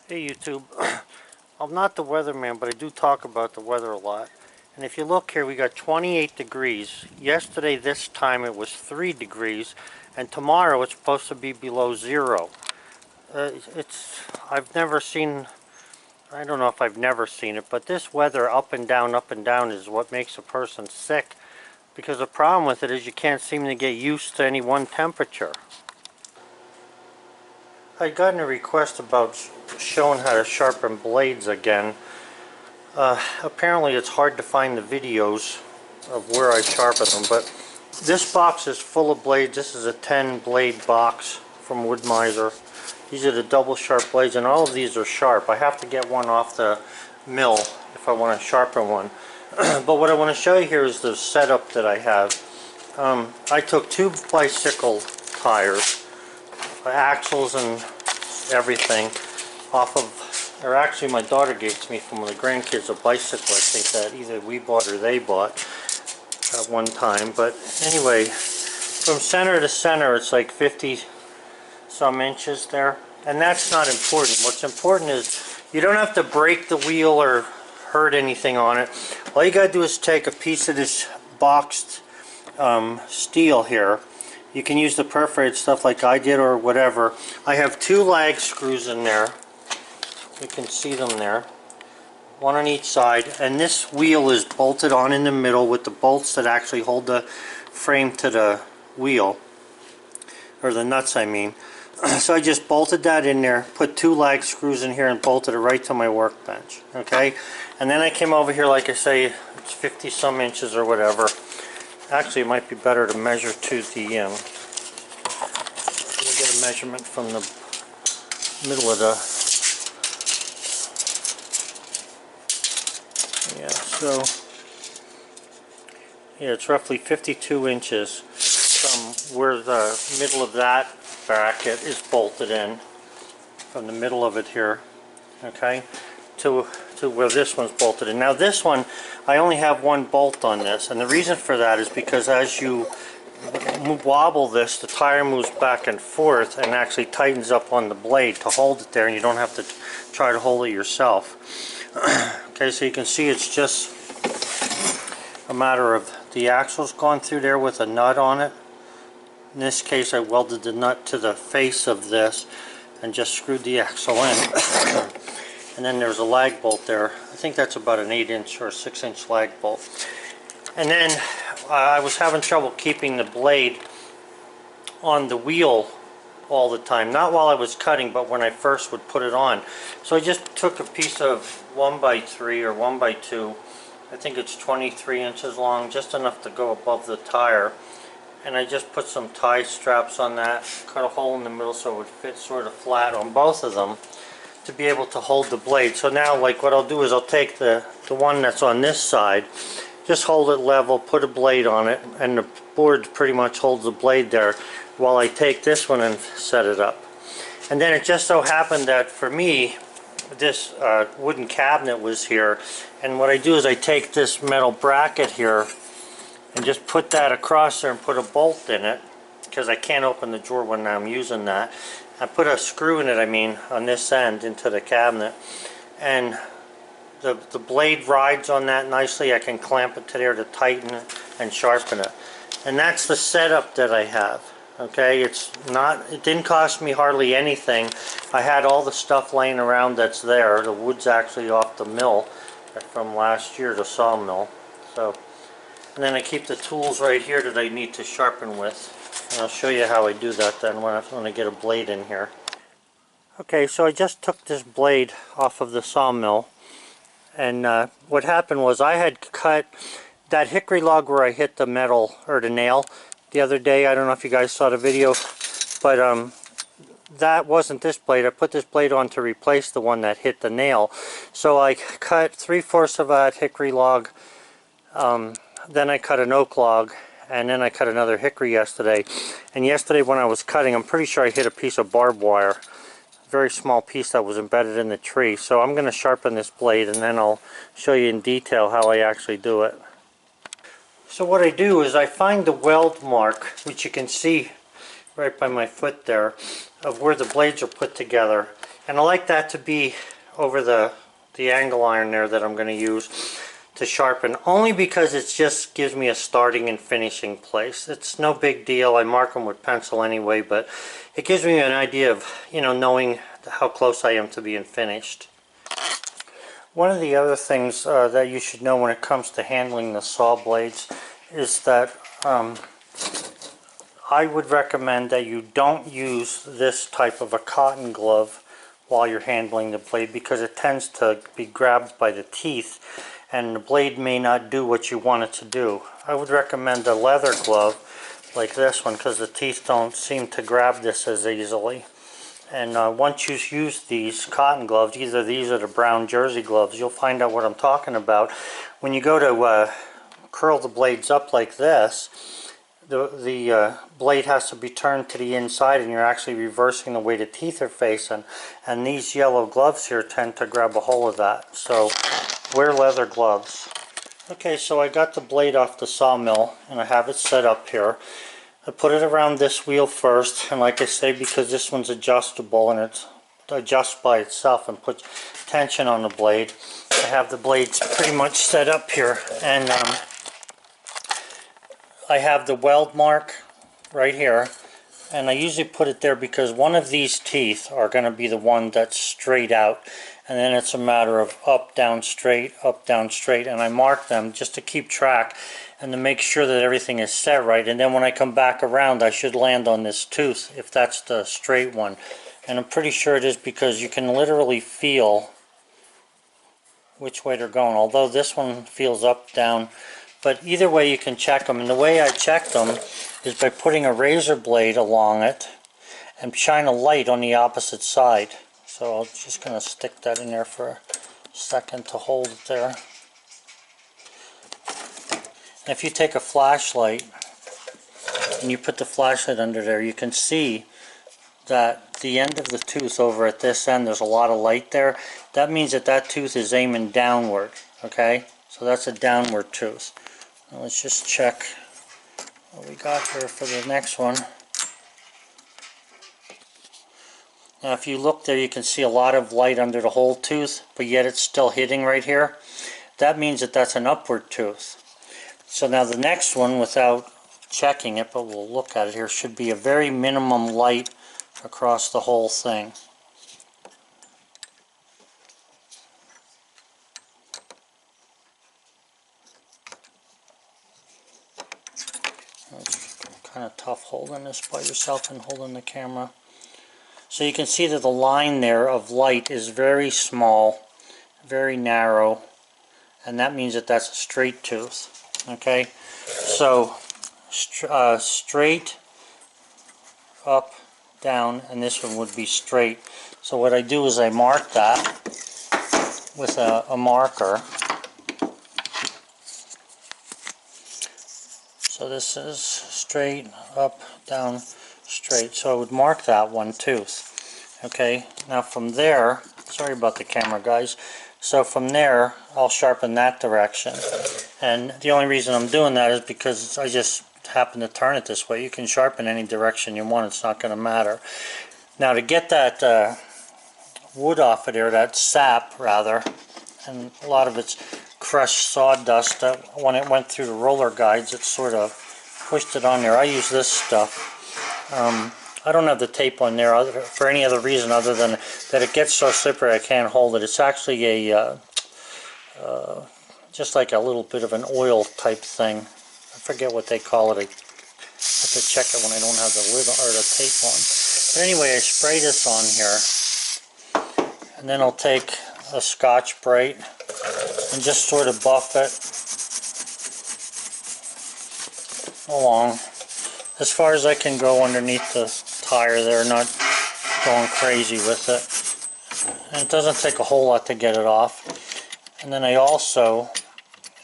Hey YouTube, I'm not the weatherman, but I do talk about the weather a lot. And if you look here, we got 28 degrees. Yesterday this time it was 3 degrees, and tomorrow it's supposed to be below 0. I've never seen, I don't know if I've never seen it, but this weather up and down is what makes a person sick. Because the problem with it is you can't seem to get used to any one temperature. I'd gotten a request about showing how to sharpen blades again. Apparently it's hard to find the videos of where I sharpen them, but this box is full of blades. This is a 10 blade box from Woodmizer. These are the double sharp blades, and all of these are sharp. I have to get one off the mill if I want to sharpen one. But what I want to show you here is the setup that I have. I took 2 bicycle tires, axles and everything off of, or actually my daughter gave to me from one of the grandkids, a bicycle I think that either we bought or they bought at one time. But anyway, from center to center it's like 50 some inches there, and that's not important. What's important is you don't have to break the wheel or hurt anything on it. All you gotta do is take a piece of this boxed steel here. You can use the perforated stuff like I did or whatever. I have 2 lag screws in there. You can see them there. One on each side. And this wheel is bolted on in the middle with the bolts that actually hold the frame to the wheel. Or the nuts, I mean. So I just bolted that in there, put 2 lag screws in here and bolted it right to my workbench. Okay? And then I came over here, like I say, it's 50 some inches or whatever. Actually, it might be better to measure to the, let me get a measurement from the middle of the, yeah, so, yeah, it's roughly 52 inches from where the middle of that bracket is bolted in, from the middle of it here, okay, to where this one's bolted in. Now this one, I only have 1 bolt on this, and the reason for that is because as you wobble this, the tire moves back and forth and actually tightens up on the blade to hold it there, and you don't have to try to hold it yourself. Okay, so you can see it's just a matter of the axle's gone through there with a nut on it. In this case I welded the nut to the face of this and just screwed the axle in. And then there's a lag bolt there. I think that's about an 8-inch or 6-inch lag bolt. And then I was having trouble keeping the blade on the wheel all the time. Not while I was cutting, but when I first would put it on. So I just took a piece of 1x3 or 1x2. I think it's 23 inches long, just enough to go above the tire. And I just put some tie straps on that, cut a hole in the middle so it would fit sort of flat on both of them, to be able to hold the blade. So now, like, what I'll do is I'll take the one that's on this side, just hold it level, put a blade on it, and the board pretty much holds the blade there while I take this one and set it up. And then it just so happened that for me, this wooden cabinet was here, and what I do is I take this metal bracket here and just put that across there and put a bolt in it, because I can't open the drawer when I'm using that. I put a screw in it, I mean, on this end into the cabinet, and the blade rides on that nicely. I can clamp it to there to tighten it and sharpen it. And that's the setup that I have. Okay, it didn't cost me hardly anything. I had all the stuff laying around that's there. The wood's actually off the mill from last year, the sawmill. So, and then I keep the tools right here that I need to sharpen with. And I'll show you how I do that then when I get a blade in here. Okay, so I just took this blade off of the sawmill, and what happened was I had cut that hickory log where I hit the metal or the nail the other day. I don't know if you guys saw the video, but that wasn't this blade. I put this blade on to replace the one that hit the nail. So I cut 3/4 of that hickory log, then I cut an oak log, and then I cut another hickory yesterday. And yesterday when I was cutting, I'm pretty sure I hit a piece of barbed wire, a very small piece that was embedded in the tree. So I'm going to sharpen this blade, and then I'll show you in detail how I actually do it. So what I do is I find the weld mark, which you can see right by my foot there, of where the blades are put together. And I like that to be over the angle iron there that I'm going to use to sharpen, only because it just gives me a starting and finishing place. It's no big deal. I mark them with pencil anyway, but it gives me an idea of, you know, knowing how close I am to being finished. One of the other things that you should know when it comes to handling the saw blades is that I would recommend that you don't use this type of a cotton glove while you're handling the blade, because it tends to be grabbed by the teeth and the blade may not do what you want it to do. I would recommend a leather glove like this one, because the teeth don't seem to grab this as easily. And once you use these cotton gloves, either these or the brown jersey gloves, you'll find out what I'm talking about. When you go to curl the blades up like this, the blade has to be turned to the inside, and you're actually reversing the way the teeth are facing, and these yellow gloves here tend to grab a hold of that. So wear leather gloves. Okay, so I got the blade off the sawmill and I have it set up here. I put it around this wheel first, and like I say, because this one's adjustable and it adjusts by itself and puts tension on the blade, I have the blades pretty much set up here, and I have the weld mark right here, and I usually put it there because one of these teeth are going to be the one that's straight out, and then it's a matter of up, down, straight, and I mark them just to keep track and to make sure that everything is set right. And then when I come back around, I should land on this tooth if that's the straight one, and I'm pretty sure it is, because you can literally feel which way they're going, although this one feels up, down. But either way you can check them, and the way I check them is by putting a razor blade along it and shine a light on the opposite side. So I'm just going to stick that in there for a second to hold it there. And if you take a flashlight and you put the flashlight under there, you can see that the end of the tooth over at this end, there's a lot of light there. That means that that tooth is aiming downward, okay? So that's a downward tooth. Now let's just check what we got here for the next one. Now if you look there, you can see a lot of light under the whole tooth, but yet it's still hitting right here. That means that that's an upward tooth. So now the next one, without checking it, but we'll look at it here, should be a very minimum light across the whole thing. It's kind of tough holding this by yourself and holding the camera. So you can see that the line there of light is very small, very narrow, and that means that that's a straight tooth. Okay, so straight, up, down, and this one would be straight. So what I do is I mark that with a marker. So this is straight, up, down, straight. So I would mark that one tooth. Okay, now from there, sorry about the camera guys, so from there I'll sharpen that direction. And the only reason I'm doing that is because I just happen to turn it this way. You can sharpen any direction you want, it's not going to matter. Now to get that wood off of there, that sap rather, and a lot of it's crushed sawdust, when it went through the roller guides it sort of pushed it on there. I use this stuff. I don't have the tape on there for any other reason other than that it gets so slippery I can't hold it. It's actually a just like a little bit of an oil type thing. I forget what they call it. I have to check it when I don't have the lid or the tape on. But anyway, I spray this on here, and then I'll take a Scotch-Brite and just sort of buff it along as far as I can go underneath the tire there, not going crazy with it. And it doesn't take a whole lot to get it off. And then I also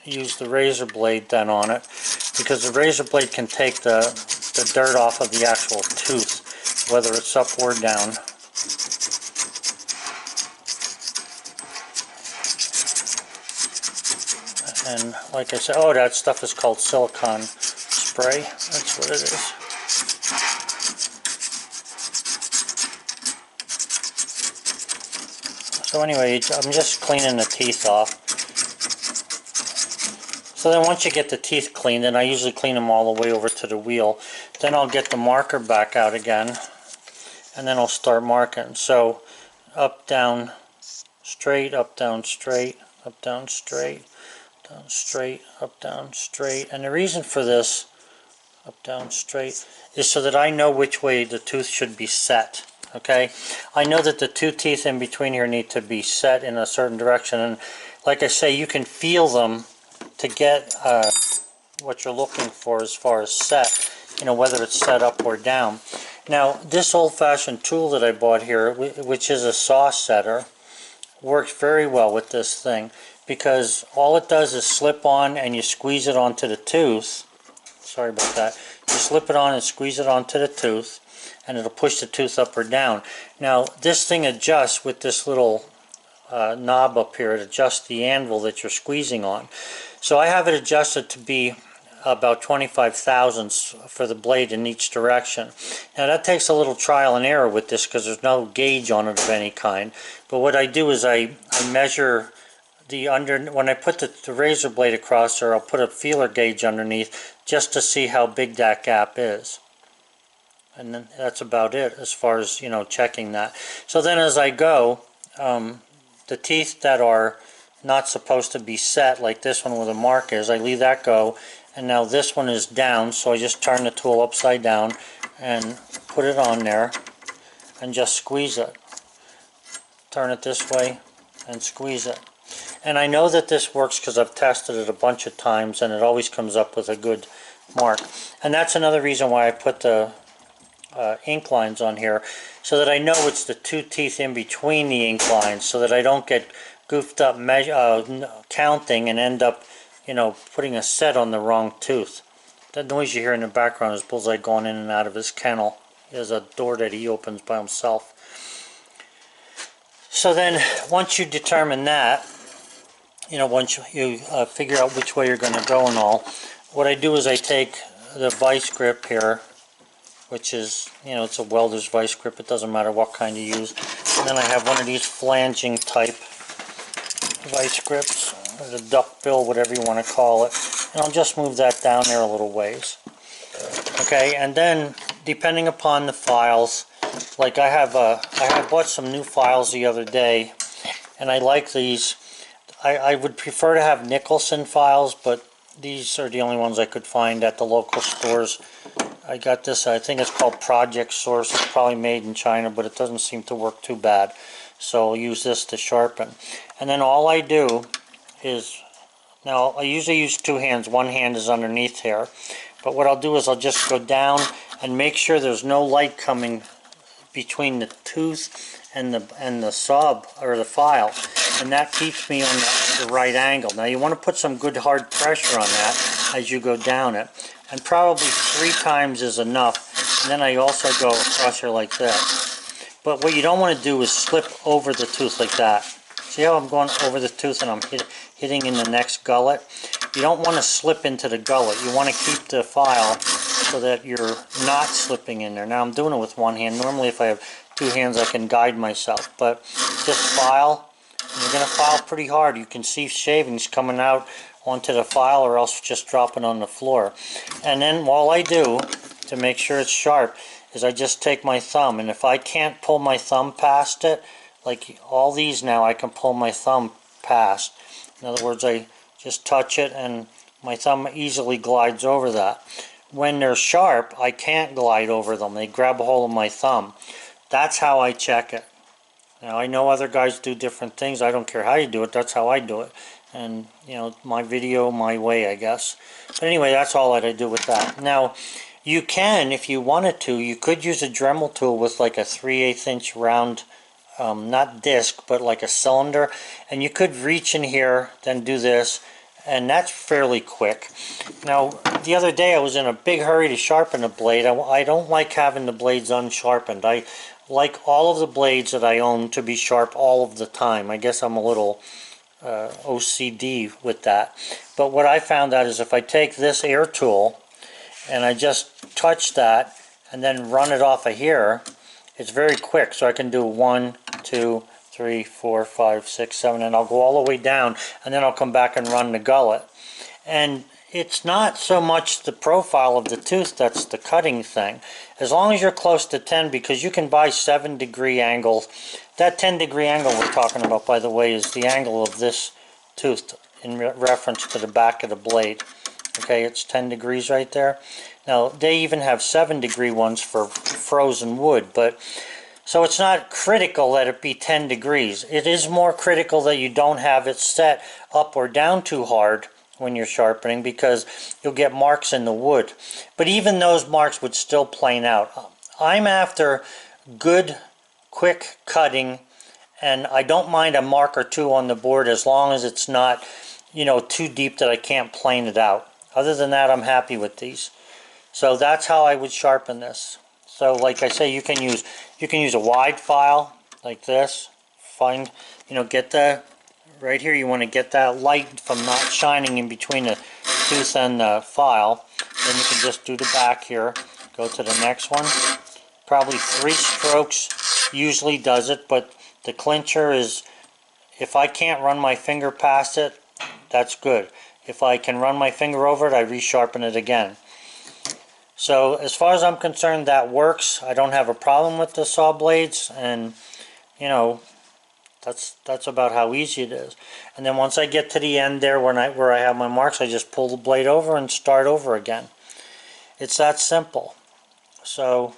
use the razor blade then on it, because the razor blade can take the dirt off of the actual tooth, whether it's up or down. And like I said, oh, that stuff is called silicone spray. That's what it is. So anyway, I'm just cleaning the teeth off. So then once you get the teeth cleaned, and I usually clean them all the way over to the wheel, then I'll get the marker back out again, and then I'll start marking. So up, down, straight, up, down, straight, up, down, straight, down, straight, up, down, straight. And the reason for this, up, down, straight, is so that I know which way the tooth should be set. Okay, I know that the two teeth in between here need to be set in a certain direction, and like I say, you can feel them to get what you're looking for as far as set, you know, whether it's set up or down. Now, this old-fashioned tool that I bought here, which is a saw setter, works very well with this thing, because all it does is slip on and you squeeze it onto the tooth. Sorry about that. You slip it on and squeeze it onto the tooth, and it'll push the tooth up or down. Now, this thing adjusts with this little knob up here. It adjusts the anvil that you're squeezing on. So I have it adjusted to be about 25 thousandths for the blade in each direction. Now that takes a little trial and error with this because there's no gauge on it of any kind. But what I do is I measure the when I put the razor blade across there, I'll put a feeler gauge underneath just to see how big that gap is. And then that's about it as far as, you know, checking that. So then as I go, the teeth that are not supposed to be set, like this one where the mark is, I leave that go, and now this one is down, so I just turn the tool upside down and put it on there and just squeeze it. Turn it this way and squeeze it. And I know that this works because I've tested it a bunch of times and it always comes up with a good mark. And that's another reason why I put the ink lines on here, so that I know it's the two teeth in between the ink lines, so that I don't get goofed up counting and end up, you know, putting a set on the wrong tooth. That noise you hear in the background is Bullseye going in and out of his kennel. He has a door that he opens by himself. So then once you determine that, you know, once you figure out which way you're going to go and all, what I do is I take the vice grip here, which is, you know, it's a welder's vice grip, it doesn't matter what kind you use, and then I have one of these flanging type vice grips, or the duck bill, whatever you want to call it, and I'll just move that down there a little ways. Okay, and then depending upon the files, like I have bought some new files the other day, and I like these. I would prefer to have Nicholson files, but these are the only ones I could find at the local stores. I got this, I think it's called Project Source. It's probably made in China, but it doesn't seem to work too bad. So I'll use this to sharpen. And then all I do is, now I usually use two hands. One hand is underneath here. But what I'll do is I'll just go down and make sure there's no light coming between the tooth and the saw or the file. And that keeps me on the right angle. Now you want to put some good hard pressure on that as you go down it. And probably 3 times is enough. And then I also go across here like that. But what you don't want to do is slip over the tooth like that. See how I'm going over the tooth and I'm hitting in the next gullet? You don't want to slip into the gullet. You want to keep the file so that you're not slipping in there. Now I'm doing it with one hand. Normally if I have 2 hands I can guide myself. But just file. And you're going to file pretty hard. You can see shavings coming out onto the file or else just dropping on the floor. And then all I do to make sure it's sharp is I just take my thumb, and if I can't pull my thumb past it, like all these now I can pull my thumb past. In other words, I just touch it and my thumb easily glides over that. When they're sharp, I can't glide over them. They grab a hold of my thumb. That's how I check it. Now I know other guys do different things. I don't care how you do it. That's how I do it. And, you know, my video, my way, I guess. But anyway, that's all that I do with that. Now, you can, if you wanted to, you could use a Dremel tool with like a 3/8 inch round, not disc, but like a cylinder. And you could reach in here, then do this, and that's fairly quick. Now, the other day I was in a big hurry to sharpen a blade. I don't like having the blades unsharpened. I like all of the blades that I own to be sharp all of the time. I guess I'm a little OCD with that. But what I found out is if I take this air tool and I just touch that and then run it off of here, it's very quick. So I can do 1, 2, 3, 4, 5, 6, 7, and I'll go all the way down, and then I'll come back and run the gullet. And it's not so much the profile of the tooth that's the cutting thing. As long as you're close to 10, because you can buy 7-degree angles. That 10-degree angle we're talking about, by the way, is the angle of this tooth in reference to the back of the blade. Okay, it's 10 degrees right there. Now, they even have 7-degree ones for frozen wood, but so it's not critical that it be 10 degrees. It is more critical that you don't have it set up or down too hard when you're sharpening, because you'll get marks in the wood. But even those marks would still plane out. I'm after good, quick cutting, and I don't mind a mark or two on the board as long as it's not, you know, too deep that I can't plane it out. Other than that, I'm happy with these. So that's how I would sharpen this. So like I say, you can use a wide file like this. Find, you know, get the right here, you want to get that light from not shining in between the tooth and the file. Then you can just do the back here. Go to the next one. Probably 3 strokes usually does it, but the clincher is, if I can't run my finger past it, that's good. If I can run my finger over it, I resharpen it again. So as far as I'm concerned, that works. I don't have a problem with the saw blades, and you know, that's about how easy it is. And then once I get to the end there where I have my marks, I just pull the blade over and start over again. It's that simple. So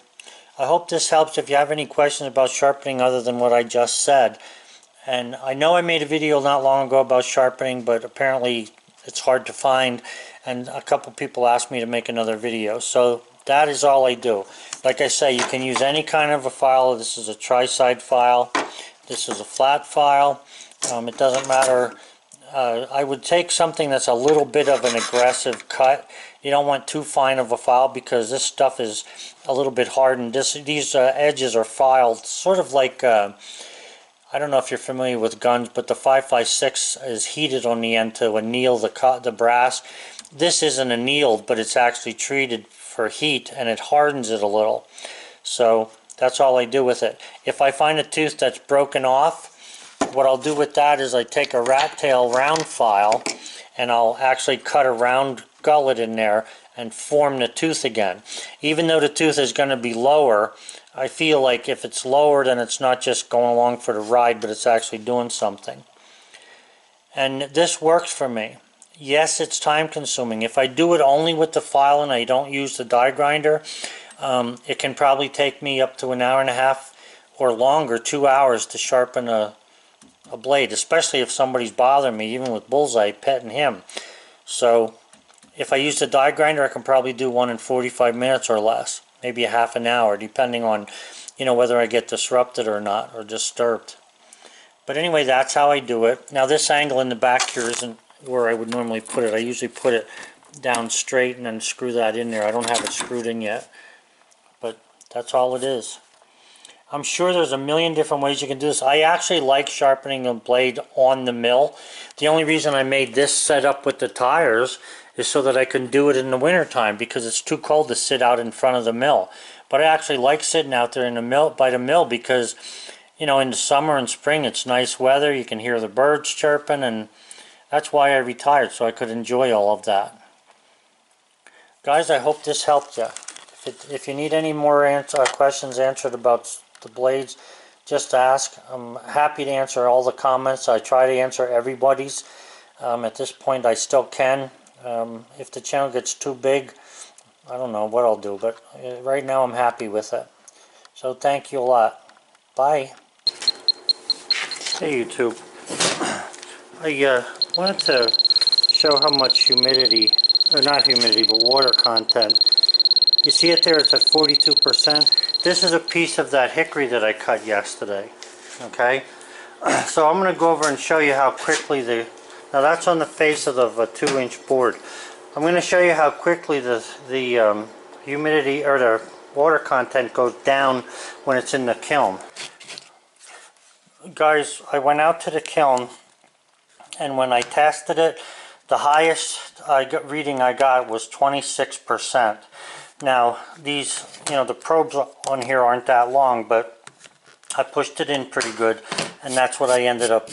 I hope this helps. If you have any questions about sharpening other than what I just said. And I know I made a video not long ago about sharpening, but apparently it's hard to find, and a couple people asked me to make another video. So that is all I do. Like I say, you can use any kind of a file. This is a tri-side file. This is a flat file. It doesn't matter. I would take something that's a little bit of an aggressive cut. You don't want too fine of a file because this stuff is a little bit hardened. These edges are filed sort of like, I don't know if you're familiar with guns, but the 5.56 is heated on the end to anneal the brass. This isn't annealed, but it's actually treated for heat, and it hardens it a little. So that's all I do with it. If I find a tooth that's broken off, what I'll do with that is I take a rat tail round file, and I'll actually cut a round gullet in there and form the tooth again. Even though the tooth is going to be lower, I feel like if it's lower, then it's not just going along for the ride, but it's actually doing something. And this works for me. Yes, it's time consuming. If I do it only with the file and I don't use the die grinder, it can probably take me up to an hour and a half or longer, 2 hours, to sharpen a blade, especially if somebody's bothering me, even with Bullseye, petting him. So if I use the die grinder, I can probably do one in 45 minutes or less, maybe a half an hour, depending on, you know, whether I get disrupted or not, or disturbed. But anyway, that's how I do it. Now this angle in the back here isn't where I would normally put it. I usually put it down straight and then screw that in there. I don't have it screwed in yet, but that's all it is. I'm sure there's a million different ways you can do this. I actually like sharpening a blade on the mill. The only reason I made this setup with the tires is so that I can do it in the winter time, because it's too cold to sit out in front of the mill. But I actually like sitting out there in the mill, by the mill, because, you know, in the summer and spring it's nice weather. You can hear the birds chirping, and that's why I retired, so I could enjoy all of that. Guys, I hope this helped you. If you need any more questions answered about the blades, just ask. I'm happy to answer all the comments. I try to answer everybody's. At this point I still can. If the channel gets too big, I don't know what I'll do, but right now I'm happy with it. So thank you a lot. Bye. Hey YouTube. I wanted to show how much humidity, or not humidity, but water content. You see it there, it's at 42%. This is a piece of that hickory that I cut yesterday. Okay? So I'm going to go over and show you how quickly now that's on the face of a 2-inch board. I'm going to show you how quickly the humidity or the water content goes down when it's in the kiln. Guys, I went out to the kiln, and when I tested it, the highest reading I got was 26%. Now these, you know, the probes on here aren't that long, but I pushed it in pretty good, and that's what I ended up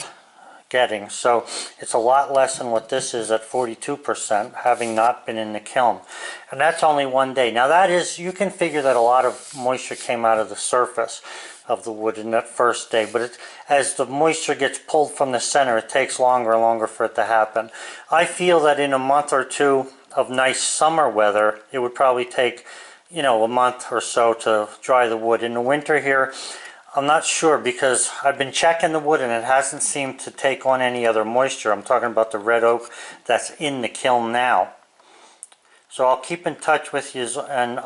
getting. So it's a lot less than what this is at 42%, having not been in the kiln. And that's only one day. Now that is, you can figure that a lot of moisture came out of the surface of the wood in that first day, but as the moisture gets pulled from the center, it takes longer and longer for it to happen. I feel that in a month or two of nice summer weather, it would probably take, you know, a month or so to dry the wood. In the winter here, I'm not sure, because I've been checking the wood and it hasn't seemed to take on any other moisture. I'm talking about the red oak that's in the kiln now. So I'll keep in touch with you and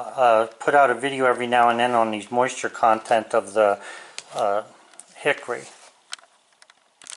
put out a video every now and then on these moisture content of the hickory.